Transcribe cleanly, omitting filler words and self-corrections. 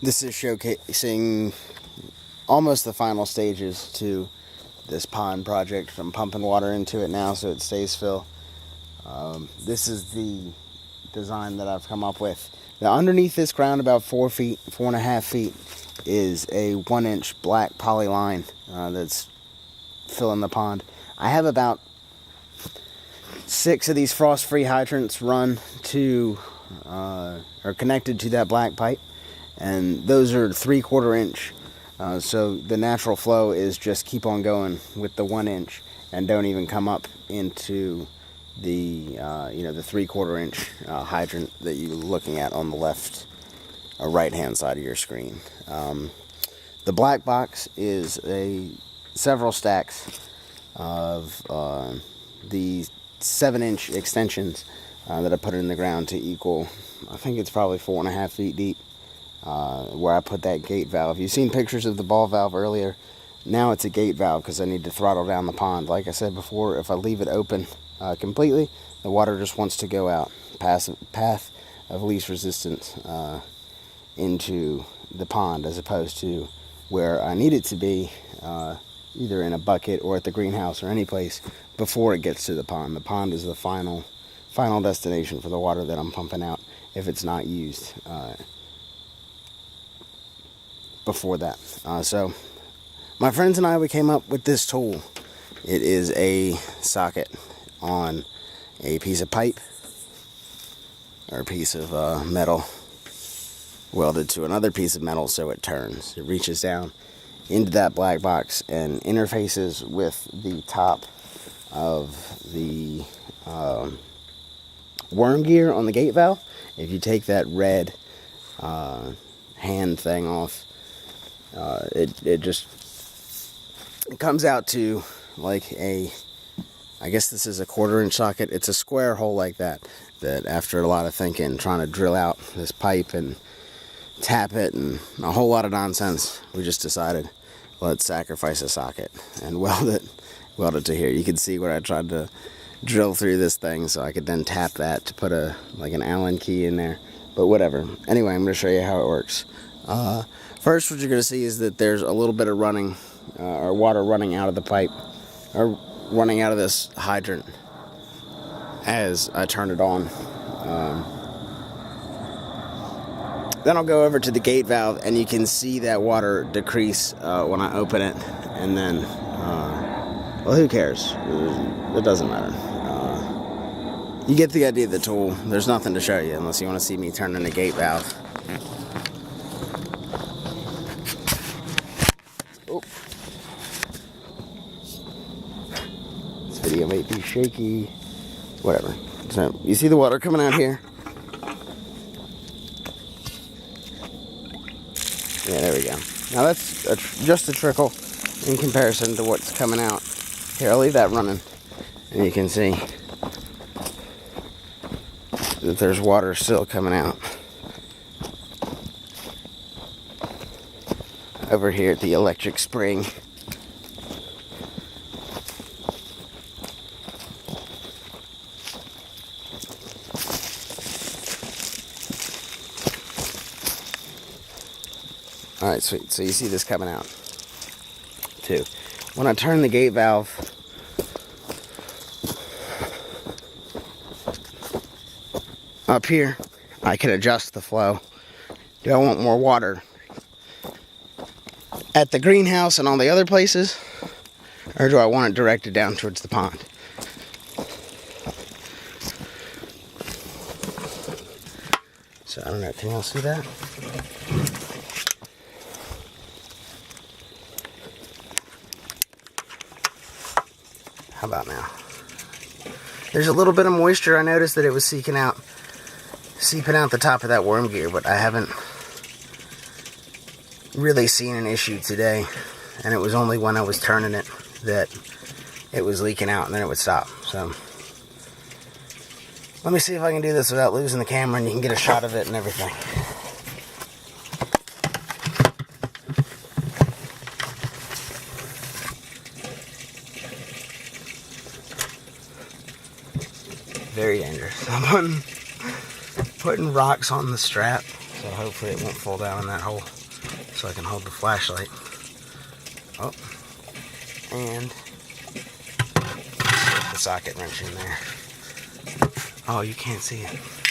This is showcasing almost the final stages to this pond project. I'm pumping water into it now so it stays full. This is the design that I've come up with. Now underneath this ground, about 4 feet, 4.5 feet, is a 1-inch black poly line that's filling the pond. I have about 6 of these frost-free hydrants run to are connected to that black pipe, and those are 3/4 inch. So the natural flow is just keep on going with the 1 inch and don't even come up into the the 3/4 inch hydrant that you're looking at on the left or right hand side of your screen. The black box is several stacks of the 7-inch extensions that I put in the ground to equal, I think it's probably 4.5 feet deep, where I put that gate valve. You've seen pictures of the ball valve earlier. Now it's a gate valve because I need to throttle down the pond. Like I said before, if I leave it open completely, the water just wants to go out. Path of least resistance into the pond, as opposed to where I need it to be, either in a bucket or at the greenhouse or any place before it gets to the pond. The pond is the final destination for the water that I'm pumping out if it's not used before that. So my friends and we came up with this tool. It is a socket on a piece of pipe or a piece of metal welded to another piece of metal, so it turns. It reaches down into that black box and interfaces with the top of the worm gear on the gate valve. If you take that red hand thing off, it just comes out to like I guess this is a 1/4 inch socket. It's a square hole like that after a lot of thinking, trying to drill out this pipe and tap it and a whole lot of nonsense, we just decided, let's sacrifice a socket and weld it to here. You can see where I tried to drill through this thing so I could then tap that to put like an Allen key in there, but whatever. Anyway, I'm going to show you how it works. First, what you're going to see is that there's a little bit of running or water running out of the pipe, or running out of this hydrant as I turn it on. Then I'll go over to the gate valve, and you can see that water decrease when I open it, and then, well, who cares? It doesn't matter. You get the idea of the tool. There's nothing to show you unless you want to see me turning the gate valve. Oh. This video might be shaky. Whatever. So, you see the water coming out here? Yeah, there we go. Now that's just a trickle in comparison to what's coming out. Here, I'll leave that running, and you can see that there's water still coming out. Over here at the electric spring. Alright, sweet. So you see this coming out, too. When I turn the gate valve, up here, I can adjust the flow. Do I want more water at the greenhouse and all the other places, or do I want it directed down towards the pond? So I don't know, can y'all see that? How about now? There's a little bit of moisture. I noticed that it was seeping out the top of that worm gear, but I haven't really seen an issue today. And it was only when I was turning it that it was leaking out, and then it would stop. So let me see if I can do this without losing the camera, and you can get a shot of it and everything. Very dangerous. I'm putting rocks on the strap So hopefully it won't fall down in that hole so I can hold the flashlight. Oh, and slip the socket wrench in there. Oh, you can't see it.